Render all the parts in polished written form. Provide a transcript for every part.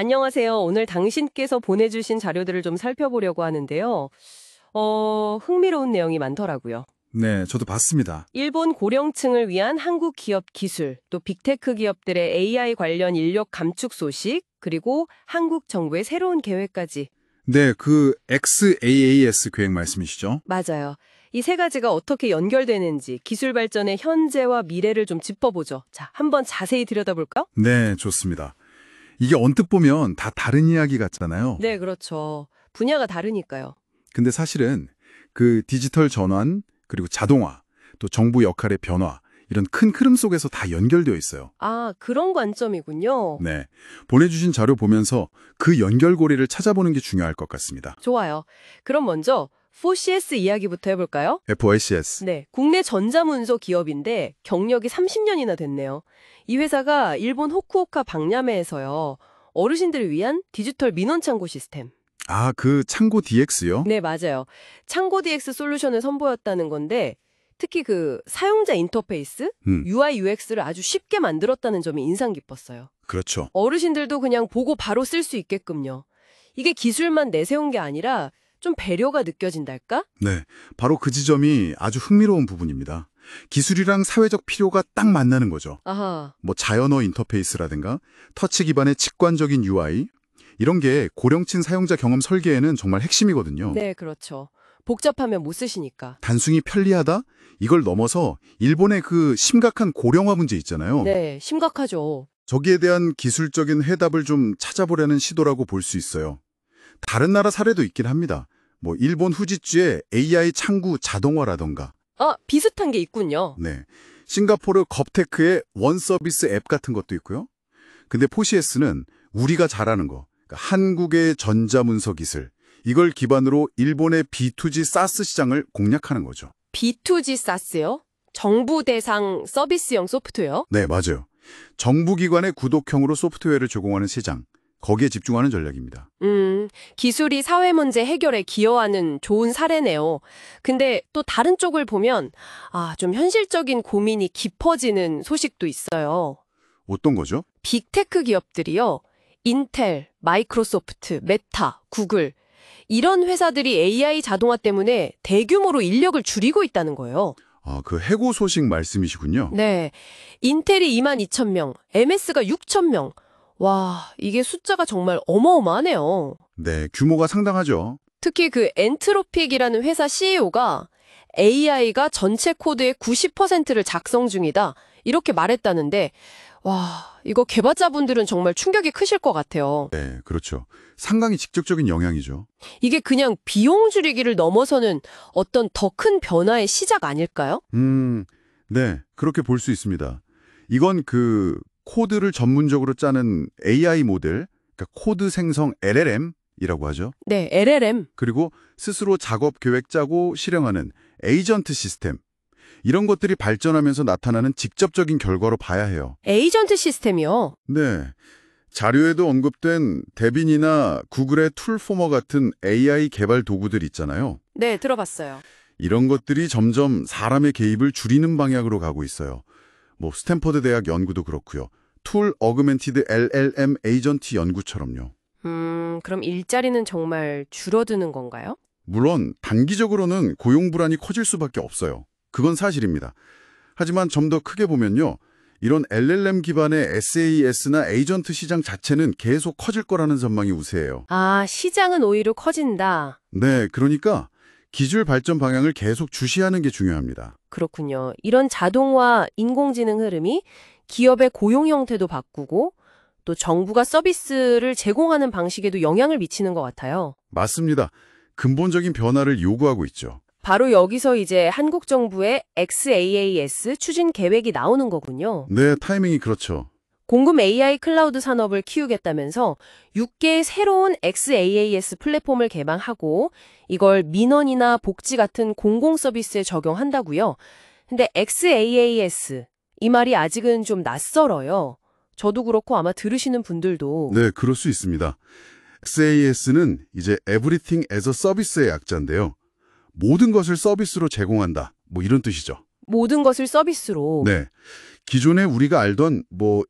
안녕하세요. 오늘 당신께서 보내주신 자료들을 좀 살펴보려고 하는데요. 흥미로운 내용이 많더라고요. 네, 저도 봤습니다. 일본 고령층을 위한 한국 기업 기술, 또 빅테크 기업들의 AI 관련 인력 감축 소식, 그리고 한국 정부의 새로운 계획까지. 네, 그 XAAS 계획 말씀이시죠? 맞아요. 이 세 가지가 어떻게 연결되는지 기술 발전의 현재와 미래를 좀 짚어보죠. 자, 한번 자세히 들여다볼까요? 네, 좋습니다. 이게 언뜻 보면 다 다른 이야기 같잖아요. 네, 그렇죠. 분야가 다르니까요. 근데 사실은 그 디지털 전환, 그리고 자동화, 또 정부 역할의 변화, 이런 큰 흐름 속에서 다 연결되어 있어요. 아, 그런 관점이군요. 네, 보내주신 자료 보면서 그 연결고리를 찾아보는 게 중요할 것 같습니다. 좋아요. 그럼 먼저 4CS 이야기부터 해볼까요? FOCS. 네, 국내 전자문서 기업인데 경력이 30년이나 됐네요. 이 회사가 일본 호쿠오카 박람회에서요. 어르신들을 위한 디지털 민원 창구 시스템. 아, 그 창고 DX요? 네, 맞아요. 창고 DX 솔루션을 선보였다는 건데 특히 그 사용자 인터페이스, UI, UX를 아주 쉽게 만들었다는 점이 인상 깊었어요. 그렇죠. 어르신들도 그냥 보고 바로 쓸 수 있게끔요. 이게 기술만 내세운 게 아니라 좀 배려가 느껴진달까? 네, 바로 그 지점이 아주 흥미로운 부분입니다. 기술이랑 사회적 필요가 딱 만나는 거죠. 아하. 뭐 자연어 인터페이스라든가 터치 기반의 직관적인 UI 이런 게 고령층 사용자 경험 설계에는 정말 핵심이거든요. 네, 그렇죠. 복잡하면 못 쓰시니까. 단순히 편리하다? 이걸 넘어서 일본의 그 심각한 고령화 문제 있잖아요. 네, 심각하죠. 저기에 대한 기술적인 해답을 좀 찾아보려는 시도라고 볼 수 있어요. 다른 나라 사례도 있긴 합니다. 뭐 일본 후지츠의 AI 창구 자동화라던가 아, 비슷한 게 있군요. 네, 싱가포르 겁테크의 원 서비스 앱 같은 것도 있고요. 근데 포시에스는 우리가 잘하는 거, 그러니까 한국의 전자문서 기술, 이걸 기반으로 일본의 B2G 사스 시장을 공략하는 거죠. B2G 사스요? 정부 대상 서비스형 소프트웨어? 네, 맞아요. 정부기관의 구독형으로 소프트웨어를 제공하는 시장, 거기에 집중하는 전략입니다. 기술이 사회 문제 해결에 기여하는 좋은 사례네요. 근데 또 다른 쪽을 보면 좀 현실적인 고민이 깊어지는 소식도 있어요. 어떤 거죠? 빅테크 기업들이요. 인텔, 마이크로소프트, 메타, 구글 이런 회사들이 AI 자동화 때문에 대규모로 인력을 줄이고 있다는 거예요. 아, 그 해고 소식 말씀이시군요. 네. 인텔이 22,000명, MS가 6,000명. 와, 이게 숫자가 정말 어마어마하네요. 네, 규모가 상당하죠. 특히 그 엔트로픽이라는 회사 CEO가 AI가 전체 코드의 90%를 작성 중이다. 이렇게 말했다는데, 와, 이거 개발자분들은 정말 충격이 크실 것 같아요. 네, 그렇죠. 상당히 직접적인 영향이죠. 이게 그냥 비용 줄이기를 넘어서는 어떤 더 큰 변화의 시작 아닐까요? 네, 그렇게 볼 수 있습니다. 이건 그 코드를 전문적으로 짜는 AI 모델, 그러니까 코드 생성 LLM이라고 하죠. 네, LLM. 그리고 스스로 작업 계획 짜고 실행하는 에이전트 시스템. 이런 것들이 발전하면서 나타나는 직접적인 결과로 봐야 해요. 에이전트 시스템이요. 네. 자료에도 언급된 데빈이나 구글의 툴포머 같은 AI 개발 도구들 있잖아요. 네, 들어봤어요. 이런 것들이 점점 사람의 개입을 줄이는 방향으로 가고 있어요. 뭐 스탠퍼드 대학 연구도 그렇고요. 툴 어그멘티드 LLM 에이전트 연구처럼요. 그럼 일자리는 정말 줄어드는 건가요? 물론 단기적으로는 고용 불안이 커질 수밖에 없어요. 그건 사실입니다. 하지만 좀 더 크게 보면요. 이런 LLM 기반의 SaaS나 에이전트 시장 자체는 계속 커질 거라는 전망이 우세해요. 아, 시장은 오히려 커진다. 네, 그러니까 기술 발전 방향을 계속 주시하는 게 중요합니다. 그렇군요. 이런 자동화, 인공지능 흐름이 기업의 고용 형태도 바꾸고 또 정부가 서비스를 제공하는 방식에도 영향을 미치는 것 같아요. 맞습니다. 근본적인 변화를 요구하고 있죠. 바로 여기서 이제 한국 정부의 XAAS 추진 계획이 나오는 거군요. 네, 타이밍이 그렇죠. 공금 AI 클라우드 산업을 키우겠다면서 6개의 새로운 XAAS 플랫폼을 개방하고 이걸 민원이나 복지 같은 공공 서비스에 적용한다고요. 근데 XAAS 이 말이 아직은 좀 낯설어요. 저도 그렇고 아마 들으시는 분들도. 네, 그럴 수 있습니다. XAS는 이제 Everything as a Service의 약자인데요. 모든 것을 서비스로 제공한다. 뭐 이런 뜻이죠. 모든 것을 서비스로. 네. 기존에 우리가 알던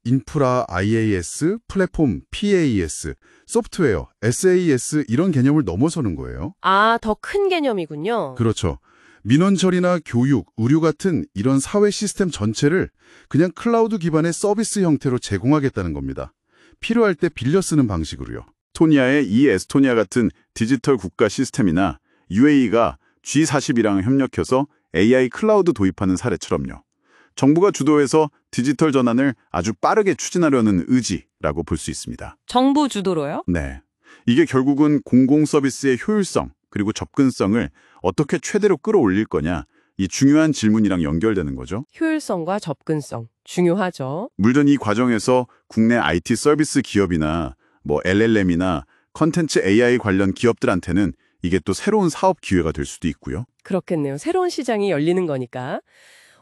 인프라 IaaS, 플랫폼 PaaS, 소프트웨어 SaaS 이런 개념을 넘어서는 거예요. 아, 더 큰 개념이군요. 그렇죠. 민원 처리나 교육, 의료 같은 이런 사회 시스템 전체를 그냥 클라우드 기반의 서비스 형태로 제공하겠다는 겁니다. 필요할 때 빌려 쓰는 방식으로요. 에스토니아의 에스토니아 같은 디지털 국가 시스템이나 UAE가 G40이랑 협력해서 AI 클라우드 도입하는 사례처럼요. 정부가 주도해서 디지털 전환을 아주 빠르게 추진하려는 의지라고 볼 수 있습니다. 정부 주도로요? 네. 이게 결국은 공공 서비스의 효율성 그리고 접근성을 어떻게 최대로 끌어올릴 거냐, 이 중요한 질문이랑 연결되는 거죠. 효율성과 접근성, 중요하죠. 물론 이 과정에서 국내 IT 서비스 기업이나 LLM이나 컨텐츠 AI 관련 기업들한테는 이게 또 새로운 사업 기회가 될 수도 있고요. 그렇겠네요. 새로운 시장이 열리는 거니까.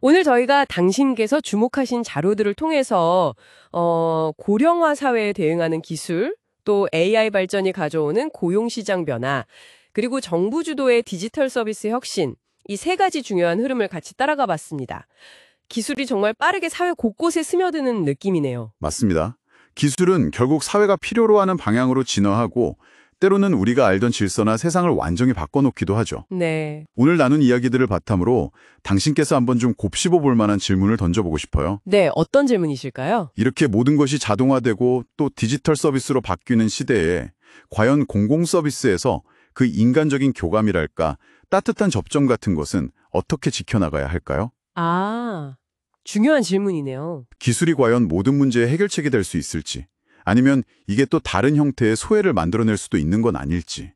오늘 저희가 당신께서 주목하신 자료들을 통해서 고령화 사회에 대응하는 기술, 또 AI 발전이 가져오는 고용시장 변화, 그리고 정부 주도의 디지털 서비스 혁신, 이 세 가지 중요한 흐름을 같이 따라가 봤습니다. 기술이 정말 빠르게 사회 곳곳에 스며드는 느낌이네요. 맞습니다. 기술은 결국 사회가 필요로 하는 방향으로 진화하고 때로는 우리가 알던 질서나 세상을 완전히 바꿔놓기도 하죠. 네. 오늘 나눈 이야기들을 바탕으로 당신께서 한번 좀 곱씹어 볼 만한 질문을 던져보고 싶어요. 네, 어떤 질문이실까요? 이렇게 모든 것이 자동화되고 또 디지털 서비스로 바뀌는 시대에 과연 공공 서비스에서 그 인간적인 교감이랄까 따뜻한 접점 같은 것은 어떻게 지켜나가야 할까요? 아, 중요한 질문이네요. 기술이 과연 모든 문제의 해결책이 될 수 있을지, 아니면 이게 또 다른 형태의 소외를 만들어낼 수도 있는 건 아닐지.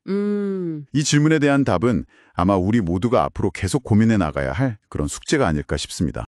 이 질문에 대한 답은 아마 우리 모두가 앞으로 계속 고민해 나가야 할 그런 숙제가 아닐까 싶습니다.